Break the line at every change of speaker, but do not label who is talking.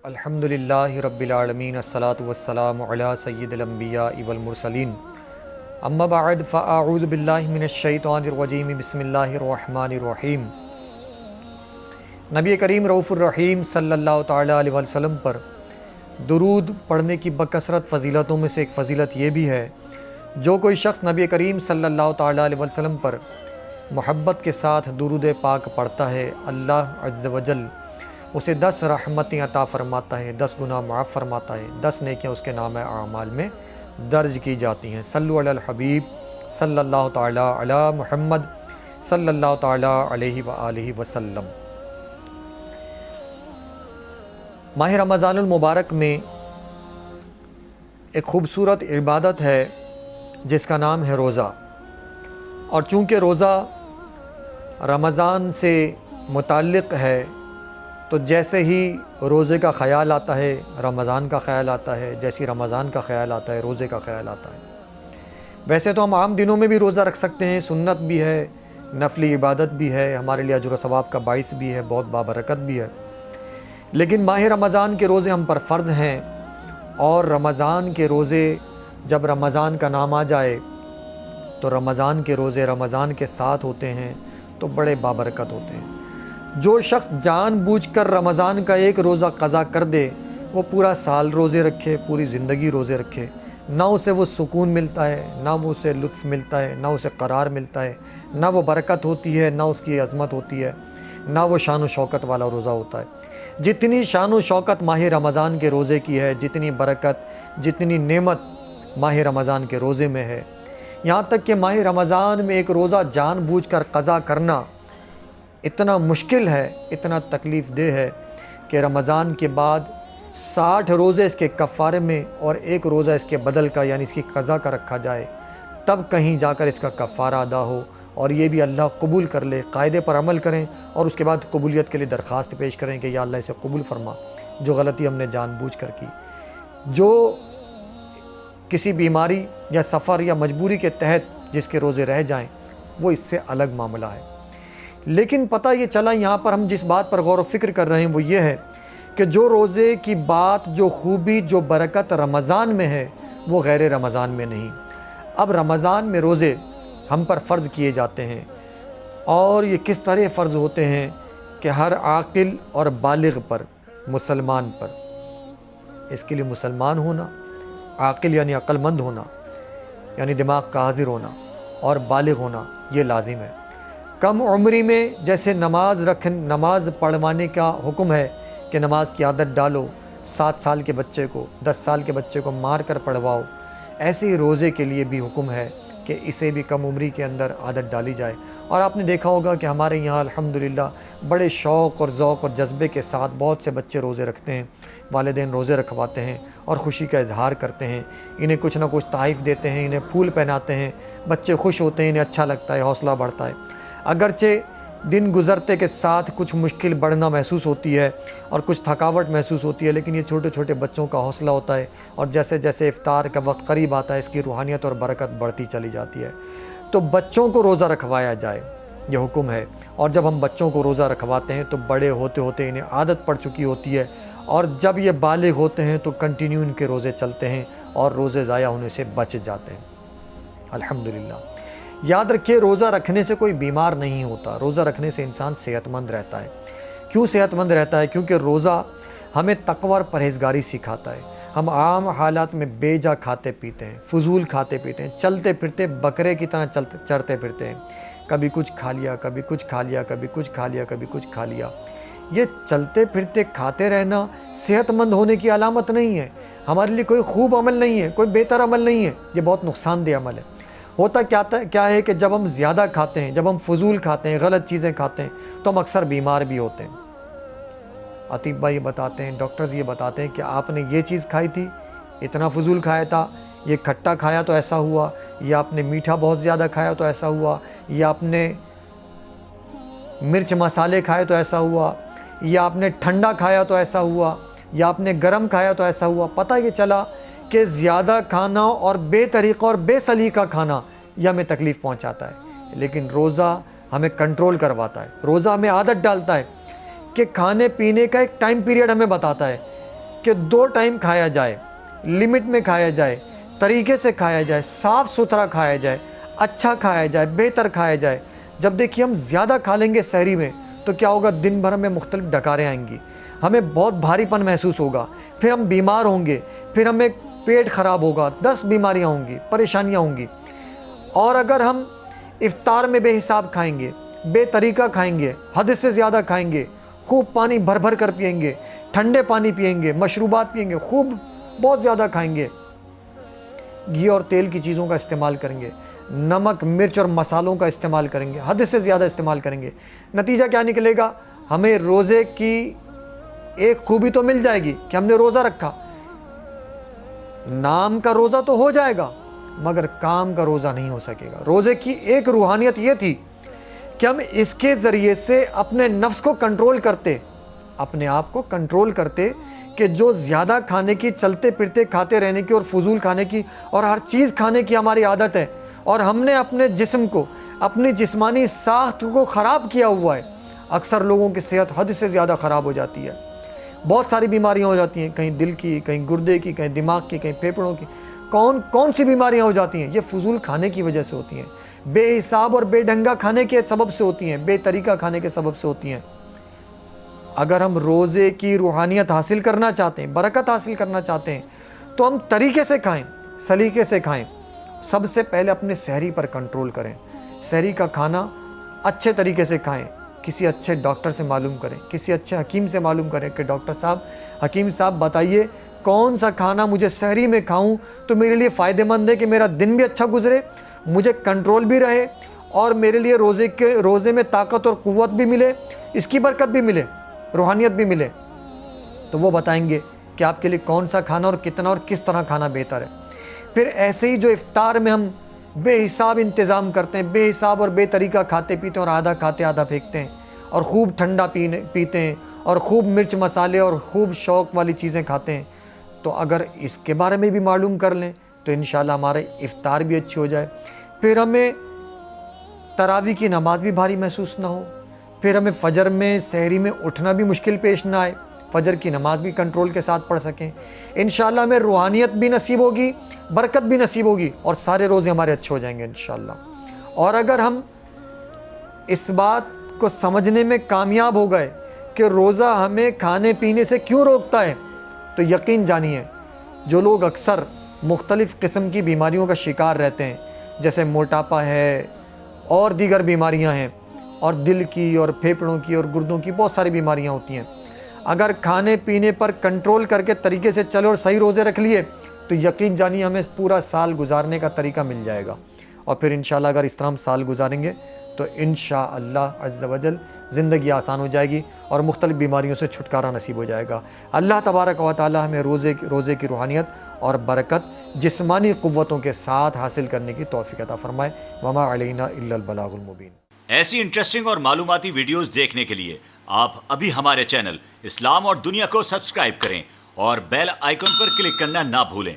الحمدللہ رب العالمین الصلاۃ والسلام علی سید الانبیاء والمرسلین اما بعد فاعوذ باللہ من الشیطان الرجیم بسم اللہ الرحمن الرحیم۔ نبی کریم رؤوف الرحیم صلی اللہ تعالیٰ علیہ وسلم پر درود پڑھنے کی بکثرت فضیلتوں میں سے ایک فضیلت یہ بھی ہے، جو کوئی شخص نبی کریم صلی اللہ تعالیٰ علیہ وسلم پر محبت کے ساتھ درود پاک پڑھتا ہے، اللہ عز و جل اسے 10 رحمتیں عطا فرماتا ہے، 10 گناہ معاف فرماتا ہے، 10 نیکیاں اس کے نام اعمال میں درج کی جاتی ہیں۔ صلو علی الحبیب صلی اللہ تعالیٰ علی محمد صلی اللہ تعالیٰ علیہ وآلہ وسلم۔ ماہ رمضان المبارک میں ایک خوبصورت عبادت ہے جس کا نام ہے روزہ، اور چونکہ روزہ رمضان سے متعلق ہے تو جیسے ہی روزے کا خیال آتا ہے رمضان کا خیال آتا ہے، جیسی رمضان کا خیال آتا ہے روزے کا خیال آتا ہے۔ ویسے تو ہم عام دنوں میں بھی روزہ رکھ سکتے ہیں، سنت بھی ہے، نفلی عبادت بھی ہے، ہمارے لیے اجر و ثواب کا باعث بھی ہے، بہت بابرکت بھی ہے، لیکن ماہ رمضان کے روزے ہم پر فرض ہیں، اور رمضان کے روزے جب رمضان کا نام آ جائے تو رمضان کے روزے رمضان کے ساتھ ہوتے ہیں تو بڑے بابرکت ہوتے ہیں۔ جو شخص جان بوجھ کر رمضان کا ایک روزہ قضا کر دے، وہ پورا سال روزے رکھے، پوری زندگی روزے رکھے، نہ اسے وہ سکون ملتا ہے، نہ وہ اسے لطف ملتا ہے، نہ اسے قرار ملتا ہے، نہ وہ برکت ہوتی ہے، نہ اس کی عظمت ہوتی ہے، نہ وہ شان و شوکت والا روزہ ہوتا ہے۔ جتنی شان و شوکت ماہ رمضان کے روزے کی ہے، جتنی برکت، جتنی نعمت ماہ رمضان کے روزے میں ہے، یہاں تک کہ ماہ رمضان میں ایک روزہ جان بوجھ کر قضا کرنا اتنا مشکل ہے، اتنا تکلیف دہ ہے کہ رمضان کے بعد 60 روزے اس کے کفارے میں اور ایک روزہ اس کے بدل کا یعنی اس کی قضا کا رکھا جائے، تب کہیں جا کر اس کا کفارہ ادا ہو اور یہ بھی اللہ قبول کر لے۔ قاعدے پر عمل کریں اور اس کے بعد قبولیت کے لیے درخواست پیش کریں کہ یا اللہ اسے قبول فرما، جو غلطی ہم نے جان بوجھ کر کی۔ جو کسی بیماری یا سفر یا مجبوری کے تحت جس کے روزے رہ جائیں، وہ اس سے الگ معاملہ ہے۔ لیکن پتہ یہ چلا، یہاں پر ہم جس بات پر غور و فکر کر رہے ہیں وہ یہ ہے کہ جو روزے کی بات، جو خوبی، جو برکت رمضان میں ہے وہ غیر رمضان میں نہیں۔ اب رمضان میں روزے ہم پر فرض کیے جاتے ہیں، اور یہ کس طرح فرض ہوتے ہیں کہ ہر عاقل اور بالغ پر، مسلمان پر، اس کے لیے مسلمان ہونا، عاقل یعنی عقل مند ہونا، یعنی دماغ کا حاضر ہونا، اور بالغ ہونا یہ لازم ہے۔ کم عمری میں جیسے نماز پڑھوانے کا حکم ہے کہ نماز کی عادت ڈالو، 7 سال کے بچے کو، 10 سال کے بچے کو مار کر پڑھواؤ، ایسے ہی روزے کے لیے بھی حکم ہے کہ اسے بھی کم عمری کے اندر عادت ڈالی جائے۔ اور آپ نے دیکھا ہوگا کہ ہمارے یہاں الحمدللہ بڑے شوق اور ذوق اور جذبے کے ساتھ بہت سے بچے روزے رکھتے ہیں، والدین روزے رکھواتے ہیں اور خوشی کا اظہار کرتے ہیں، انہیں کچھ نہ کچھ تحائف دیتے ہیں، انہیں پھول پہناتے ہیں، بچے خوش ہوتے ہیں، انہیں اچھا لگتا ہے، حوصلہ بڑھتا ہے۔ اگرچہ دن گزرتے کے ساتھ کچھ مشکل بڑھنا محسوس ہوتی ہے اور کچھ تھکاوٹ محسوس ہوتی ہے، لیکن یہ چھوٹے چھوٹے بچوں کا حوصلہ ہوتا ہے، اور جیسے جیسے افطار کا وقت قریب آتا ہے اس کی روحانیت اور برکت بڑھتی چلی جاتی ہے۔ تو بچوں کو روزہ رکھوایا جائے، یہ حکم ہے، اور جب ہم بچوں کو روزہ رکھواتے ہیں تو بڑے ہوتے ہوتے انہیں عادت پڑ چکی ہوتی ہے، اور جب یہ بالغ ہوتے ہیں تو کنٹینیو ان کے روزے چلتے ہیں اور روزے ضائع ہونے سے بچ جاتے ہیں الحمدللہ۔ یاد رکھیے، روزہ رکھنے سے کوئی بیمار نہیں ہوتا، روزہ رکھنے سے انسان صحت مند رہتا ہے۔ کیوں صحت مند رہتا ہے؟ کیونکہ روزہ ہمیں تقوی اور پرہیزگاری سکھاتا ہے۔ ہم عام حالات میں بے جا کھاتے پیتے ہیں، فضول کھاتے پیتے ہیں، چلتے پھرتے بکرے کی طرح چرتے پھرتے ہیں، کبھی کچھ کھا لیا، کبھی کچھ کھا لیا، کبھی کچھ کھا لیا، کبھی کچھ کھا لیا۔ یہ چلتے پھرتے کھاتے رہنا صحت مند ہونے کی علامت نہیں ہے، ہمارے لیے کوئی خوب عمل نہیں ہے، کوئی بہتر عمل نہیں ہے، یہ بہت نقصان دہ عمل ہے۔ ہوتا کیا ہے کہ جب ہم زیادہ کھاتے ہیں، جب ہم فضول کھاتے ہیں، غلط چیزیں کھاتے ہیں، تو ہم اکثر بیمار بھی ہوتے ہیں۔ اطباء یہ بتاتے ہیں، ڈاکٹرز یہ بتاتے ہیں کہ آپ نے یہ چیز کھائی تھی، اتنا فضول کھایا تھا، یہ کھٹا کھایا تو ایسا ہوا، یا آپ نے میٹھا بہت زیادہ کھایا تو ایسا ہوا، یا آپ نے مرچ مسالے کھائے تو ایسا ہوا، یا آپ نے ٹھنڈا کھایا تو ایسا ہوا، یا آپ نے گرم کھایا تو ایسا ہوا۔ پتہ یہ چلا کہ زیادہ کھانا اور بے طریقہ اور بے سلیقہ کھانا یہ ہمیں تکلیف پہنچاتا ہے، لیکن روزہ ہمیں کنٹرول کرواتا ہے، روزہ ہمیں عادت ڈالتا ہے کہ کھانے پینے کا ایک ٹائم پیریڈ ہمیں بتاتا ہے کہ 2 ٹائم کھایا جائے, لمٹ میں کھایا جائے, طریقے سے کھایا جائے, صاف ستھرا کھایا جائے, اچھا کھایا جائے, بہتر کھایا جائے. جب دیکھیے ہم زیادہ کھا لیں گے سحری میں تو کیا ہوگا, دن بھر میں مختلف ڈکاریں آئیں گی, ہمیں بہت بھاری پن محسوس ہوگا, پھر ہم بیمار ہوں گے, پھر ہمیں پیٹ خراب ہوگا, 10 بیماریاں ہوں گی, پریشانیاں ہوں گی. اور اگر ہم افطار میں بے حساب کھائیں گے, بے طریقہ کھائیں گے, حد سے زیادہ کھائیں گے, خوب پانی بھر بھر کر پئیں گے, ٹھنڈے پانی پئیں گے, مشروبات پئیں گے, خوب بہت زیادہ کھائیں گے, گھی اور تیل کی چیزوں کا استعمال کریں گے, نمک مرچ اور مسالوں کا استعمال کریں گے, حد سے زیادہ استعمال کریں گے, نتیجہ کیا نکلے گا, ہمیں روزے کی ایک خوبی تو مل جائے گی کہ ہم نے روزہ رکھا, نام کا روزہ تو ہو جائے گا مگر کام کا روزہ نہیں ہو سکے گا. روزے کی ایک روحانیت یہ تھی کہ ہم اس کے ذریعے سے اپنے نفس کو کنٹرول کرتے, اپنے آپ کو کنٹرول کرتے کہ جو زیادہ کھانے کی, چلتے پھرتے کھاتے رہنے کی اور فضول کھانے کی اور ہر چیز کھانے کی ہماری عادت ہے, اور ہم نے اپنے جسم کو, اپنی جسمانی ساخت کو خراب کیا ہوا ہے. اکثر لوگوں کی صحت حد سے زیادہ خراب ہو جاتی ہے, بہت ساری بیماریاں ہو جاتی ہیں, کہیں دل کی, کہیں گردے کی, کہیں دماغ کی, کہیں پھیپھڑوں کی, کون سی بیماریاں ہو جاتی ہیں, یہ فضول کھانے کی وجہ سے ہوتی ہیں, بے حساب اور بے ڈھنگا کھانے کے سبب سے ہوتی ہیں, بے طریقہ کھانے کے سبب سے ہوتی ہیں. اگر ہم روزے کی روحانیت حاصل کرنا چاہتے ہیں, برکت حاصل کرنا چاہتے ہیں, تو ہم طریقے سے کھائیں, سلیقے سے کھائیں. سب سے پہلے اپنے سحری پر کنٹرول کریں, سحری کا کھانا اچھے طریقے سے کھائیں, کسی اچھے ڈاکٹر سے معلوم کریں, کسی اچھے حکیم سے معلوم کریں کہ ڈاکٹر صاحب, حکیم صاحب بتائیے کون سا کھانا مجھے سحری میں کھاؤں تو میرے لیے فائدہ مند ہے, کہ میرا دن بھی اچھا گزرے, مجھے کنٹرول بھی رہے, اور میرے لیے روزے میں طاقت اور قوت بھی ملے, اس کی برکت بھی ملے, روحانیت بھی ملے. تو وہ بتائیں گے کہ آپ کے لیے کون سا کھانا اور کتنا اور کس طرح کھانا بہتر ہے. پھر ایسے ہی جو افطار میں ہم بے حساب انتظام کرتے ہیں, بے حساب اور بے طریقہ کھاتے پیتے اور آدھا کھاتے آدھا پھینکتے ہیں, اور خوب ٹھنڈا پیتے ہیں, اور خوب مرچ مسالے اور خوب شوق والی چیزیں کھاتے ہیں, تو اگر اس کے بارے میں بھی معلوم کر لیں تو انشاءاللہ ہمارے افطار بھی اچھی ہو جائے. پھر ہمیں تراویح کی نماز بھی بھاری محسوس نہ ہو, پھر ہمیں فجر میں سحری میں اٹھنا بھی مشکل پیش نہ آئے, فجر کی نماز بھی کنٹرول کے ساتھ پڑھ سکیں. انشاءاللہ ہمیں روحانیت بھی نصیب ہوگی, برکت بھی نصیب ہوگی, اور سارے روزے ہمارے اچھے ہو جائیں گے انشاءاللہ. اور اگر ہم اس بات کو سمجھنے میں کامیاب ہو گئے کہ روزہ ہمیں کھانے پینے سے کیوں روکتا ہے, تو یقین جانیے جو لوگ اکثر مختلف قسم کی بیماریوں کا شکار رہتے ہیں, جیسے موٹاپا ہے اور دیگر بیماریاں ہیں, اور دل کی اور پھیپھڑوں کی اور گردوں کی بہت ساری بیماریاں ہوتی ہیں, اگر کھانے پینے پر کنٹرول کر کے طریقے سے چلے اور صحیح روزے رکھ لیے تو یقین جانیے ہمیں پورا سال گزارنے کا طریقہ مل جائے گا. اور پھر انشاءاللہ اگر اس طرح ہم سال گزاریں گے تو انشاءاللہ عز و جل زندگی آسان ہو جائے گی اور مختلف بیماریوں سے چھٹکارا نصیب ہو جائے گا. اللہ تبارک و تعالی ہمیں روزے کی روحانیت اور برکت جسمانی قوتوں کے ساتھ حاصل کرنے کی توفیق عطا فرمائے. وما علینا الا البلاغ المبین.
ایسی انٹرسٹنگ اور معلوماتی ویڈیوز دیکھنے کے لیے آپ ابھی ہمارے چینل اسلام اور دنیا کو سبسکرائب کریں اور بیل آئیکن پر کلک کرنا نہ بھولیں.